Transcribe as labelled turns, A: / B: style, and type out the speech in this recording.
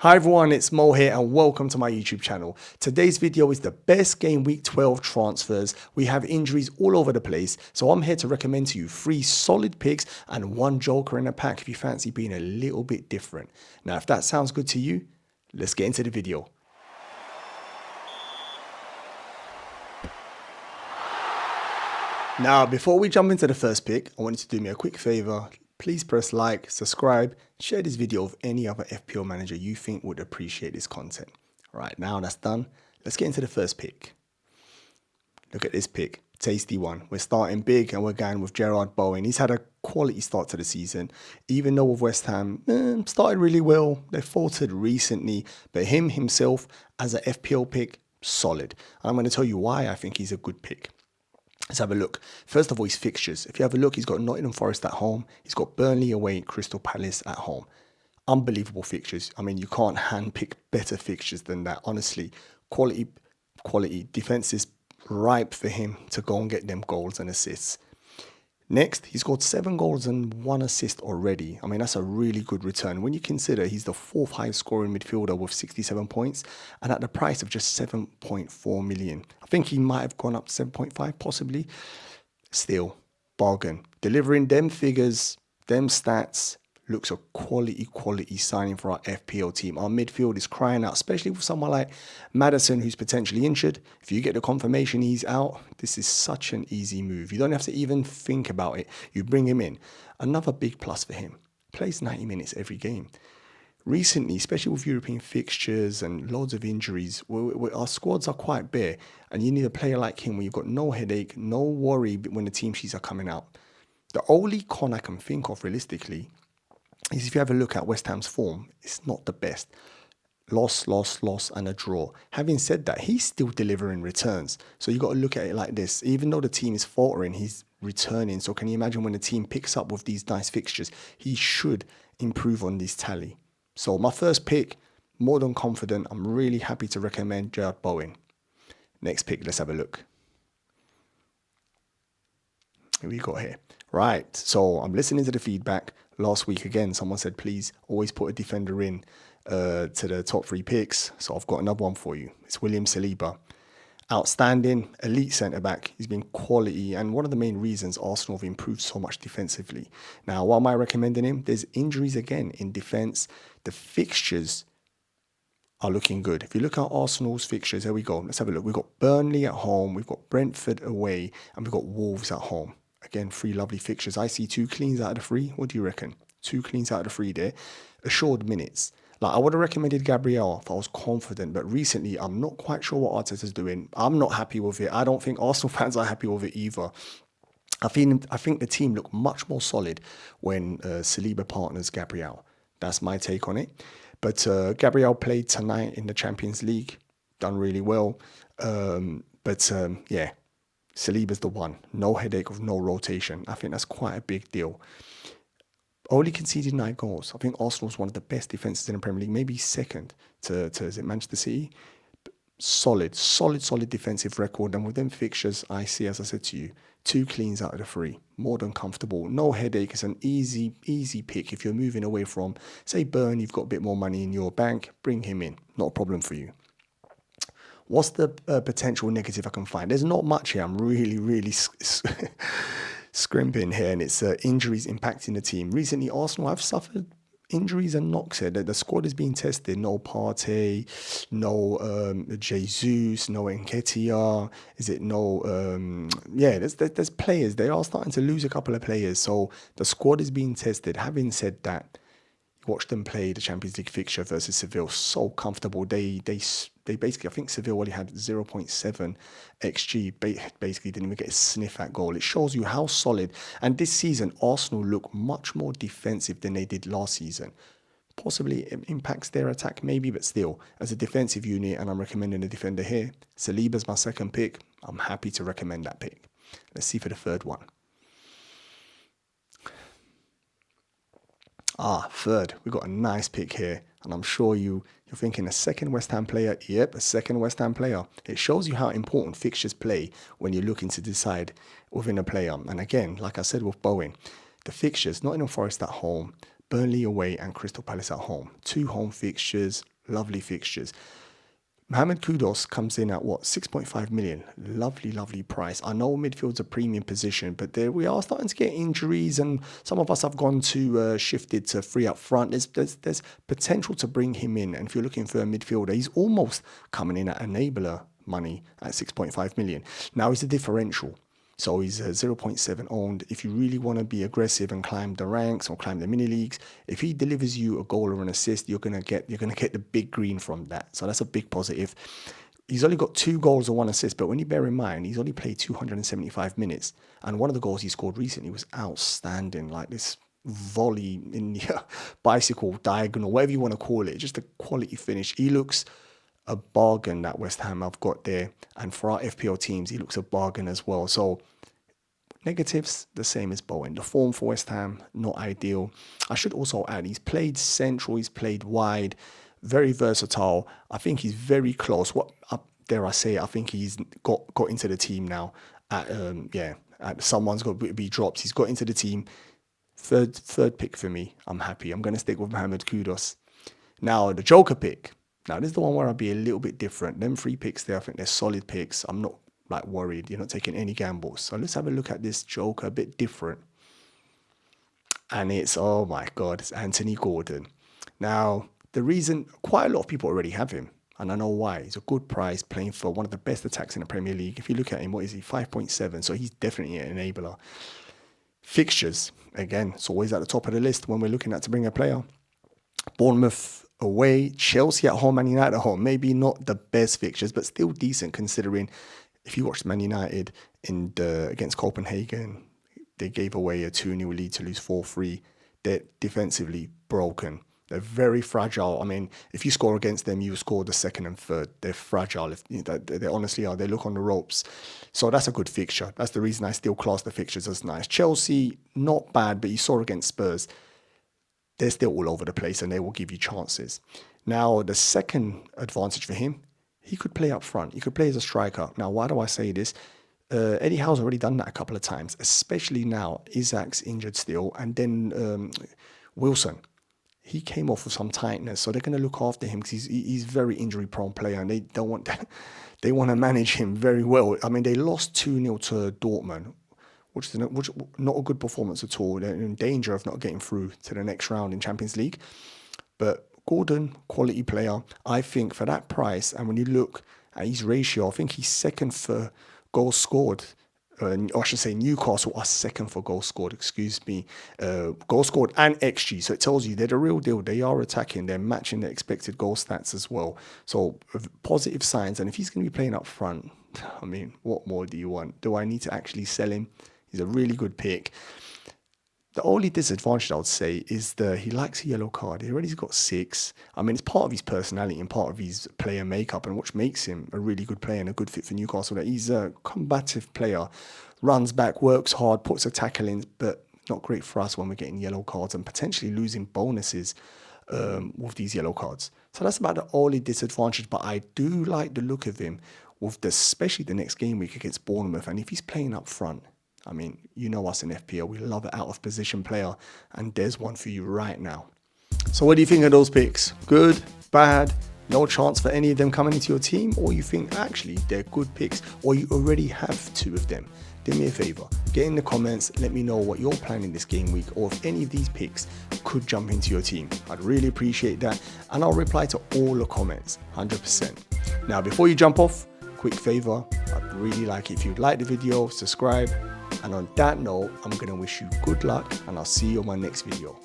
A: Hi everyone, it's Mo here and welcome to my YouTube channel. Today's video is the best game week 12 transfers. We have injuries all over the place, so I'm here to recommend to you 3 solid picks and 1 joker in a pack if you fancy being a little bit different. Now if that sounds good to you, let's get into the video. Now, before we jump into the first pick, I want you to do me a quick favor. Please press like, subscribe, share this video with any other FPL manager you think would appreciate this content. All right, now that's done. Let's get into the first pick. Look at this pick, tasty one. We're starting big and we're going with Bowen. He's had a quality start to the season, even though with West Ham, started really well. They faltered recently, but himself as an FPL pick, solid. And I'm going to tell you why I think he's a good pick. Let's have a look. First of all, his fixtures. If you have a look, he's got Nottingham Forest at home. He's got Burnley away, Crystal Palace at home. Unbelievable fixtures. I mean, you can't handpick better fixtures than that. Honestly, quality. Defense is ripe for him to go and get them goals and assists. Next, he scored 7 goals and 1 assist already. I mean, that's a really good return. When you consider he's the 4th highest scoring midfielder with 67 points and at the price of just 7.4 million. I think he might have gone up to 7.5 possibly. Still, bargain. Delivering them figures, them stats, looks a quality signing for our FPL team. Our midfield is crying out, especially with someone like Maddison who's potentially injured. If you get the confirmation he's out, this is such an easy move. You don't have to even think about it. You bring him in. Another big plus for him. Plays 90 minutes every game. Recently, especially with European fixtures and loads of injuries, our squads are quite bare. And you need a player like him where you've got no headache, no worry when the team sheets are coming out. The only con I can think of realistically is if you have a look at West Ham's form, it's not the best. Loss, and a draw. Having said that, he's still delivering returns. So you got to look at it like this. Even though the team is faltering, he's returning. So can you imagine when the team picks up with these nice fixtures, he should improve on this tally. So my first pick, more than confident. I'm really happy to recommend Bowen. Next pick, let's have a look. Who we got here? Right, so I'm listening to the feedback. Last week again, someone said, please always put a defender in to the top 3 picks. So I've got another one for you. It's William Saliba. Outstanding, elite centre-back. He's been quality and one of the main reasons Arsenal have improved so much defensively. Now, why am I recommending him? There's injuries again in defence. The fixtures are looking good. If you look at Arsenal's fixtures, here we go. Let's have a look. We've got Burnley at home, we've got Brentford away, and we've got Wolves at home. Again, 3 lovely fixtures. I see 2 cleans out of the 3. What do you reckon? 2 cleans out of the 3 there. Assured minutes. Like, I would have recommended Gabriel if I was confident, but recently I'm not quite sure what Arteta's doing. I'm not happy with it. I don't think Arsenal fans are happy with it either. I think the team look much more solid when Saliba partners Gabriel. That's my take on it. But Gabriel played tonight in the Champions League. Done really well. Yeah. Saliba's the one. No headache of no rotation. I think that's quite a big deal. Only conceded 9 goals. I think Arsenal's one of the best defences in the Premier League, maybe second to is it Manchester City? Solid defensive record. And with them fixtures, I see, as I said to you, 2 cleans out of the 3. More than comfortable. No headache. It's an easy pick. If you're moving away from, say, Burn, you've got a bit more money in your bank, bring him in. Not a problem for you. What's the potential negative I can find? There's not much here. I'm really scrimping here, and it's injuries impacting the team. Recently, Arsenal have suffered injuries and knocks here. The squad is being tested. No Partey, no Jesus, no Nketiah. Is it no? There's players. They are starting to lose a couple of players. So the squad is being tested. Having said that, watch them play the Champions League fixture versus Seville. So comfortable. They basically, I think Seville only had 0.7 XG. Basically didn't even get a sniff at goal. It shows you how solid. And this season, Arsenal look much more defensive than they did last season. Possibly it impacts their attack maybe, but still, as a defensive unit, and I'm recommending a defender here, Saliba's my second pick. I'm happy to recommend that pick. Let's see for the third one. Third, we've got a nice pick here. And I'm sure you're thinking a second West Ham player. Yep, a second West Ham player. It shows you how important fixtures play when you're looking to decide within a player. And again, like I said with Bowen, the fixtures, Nottingham Forest at home, Burnley away and Crystal Palace at home. 2 home fixtures, lovely fixtures. Mohamed Kudus comes in at what, 6.5 million. Lovely, lovely price. I know midfield's a premium position, but there we are starting to get injuries, and some of us have gone to shifted to 3 up front. There's potential to bring him in, and if you're looking for a midfielder, he's almost coming in at enabler money at 6.5 million. Now he's a differential. So he's 0.7 owned. If you really want to be aggressive and climb the ranks or climb the mini leagues, if he delivers you a goal or an assist, you're gonna get the big green from that. So that's a big positive. He's only got 2 goals or 1 assist, but when you bear in mind he's only played 275 minutes, and one of the goals he scored recently was outstanding, like this volley in the bicycle diagonal, whatever you want to call it, just a quality finish. He looks a bargain that West Ham have got there, and for our FPL teams he looks a bargain as well. So negatives, the same as Bowen. The form for West Ham, not ideal. I should also add, he's played central, he's played wide, very versatile. I think he's very close. What dare I say, I think he's got into the team now. Someone's got to be dropped. He's got into the team. Third pick for me. I'm happy. I'm going to stick with Mohamed Kudus. Now, the Joker pick. Now, this is the one where I'll be a little bit different. Them 3 picks there, I think they're solid picks. I'm not like worried. You're not taking any gambles. So let's have a look at this Joker, a bit different. And it's, oh my God, it's Anthony Gordon. Now, the reason, quite a lot of people already have him. And I know why. He's a good price, playing for one of the best attacks in the Premier League. If you look at him, what is he? 5.7. So he's definitely an enabler. Fixtures, again, it's always at the top of the list when we're looking at to bring a player. Bournemouth away, Chelsea at home, Man United at home. Maybe not the best fixtures, but still decent considering if you watched Man United against Copenhagen, they gave away a 2-0 lead to lose 4-3. They're defensively broken. They're very fragile. I mean, if you score against them, you score the second and third. They're fragile. They honestly are. They look on the ropes. So that's a good fixture. That's the reason I still class the fixtures as nice. Chelsea, not bad, but you saw against Spurs, they're still all over the place and they will give you chances. Now, the second advantage for him, he could play up front. He could play as a striker. Now, why do I say this? Eddie Howe's already done that a couple of times, especially now. Isaac's injured still. And then Wilson, he came off with some tightness. So they're going to look after him because he's very injury-prone player and they don't want that. They want to manage him very well. I mean, they lost 2-0 to Dortmund, which is not a good performance at all. They're in danger of not getting through to the next round in Champions League. But Gordon, quality player. I think for that price, and when you look at his ratio, I think he's second for goals scored. Or I should say Newcastle are second for goals scored, goals scored and XG. So it tells you they're the real deal. They are attacking. They're matching the expected goal stats as well. So positive signs. And if he's going to be playing up front, I mean, what more do you want? Do I need to actually sell him? He's a really good pick. The only disadvantage I would say is he likes a yellow card. He already got 6. I mean, it's part of his personality and part of his player makeup, and which makes him a really good player and a good fit for Newcastle. That he's a combative player, runs back, works hard, puts a tackle in, but not great for us when we're getting yellow cards and potentially losing bonuses with these yellow cards. So that's about the only disadvantage, but I do like the look of him with especially the next game week against Bournemouth, and if he's playing up front, I mean, you know us in FPL, we love an out-of-position player, and there's one for you right now. So what do you think of those picks? Good? Bad? No chance for any of them coming into your team? Or you think, actually, they're good picks, or you already have 2 of them? Do me a favor, get in the comments, let me know what you're planning this game week, or if any of these picks could jump into your team. I'd really appreciate that, and I'll reply to all the comments, 100%. Now, before you jump off, quick favor, I'd really like it if you'd like the video, subscribe, and on that note, I'm going to wish you good luck, and I'll see you on my next video.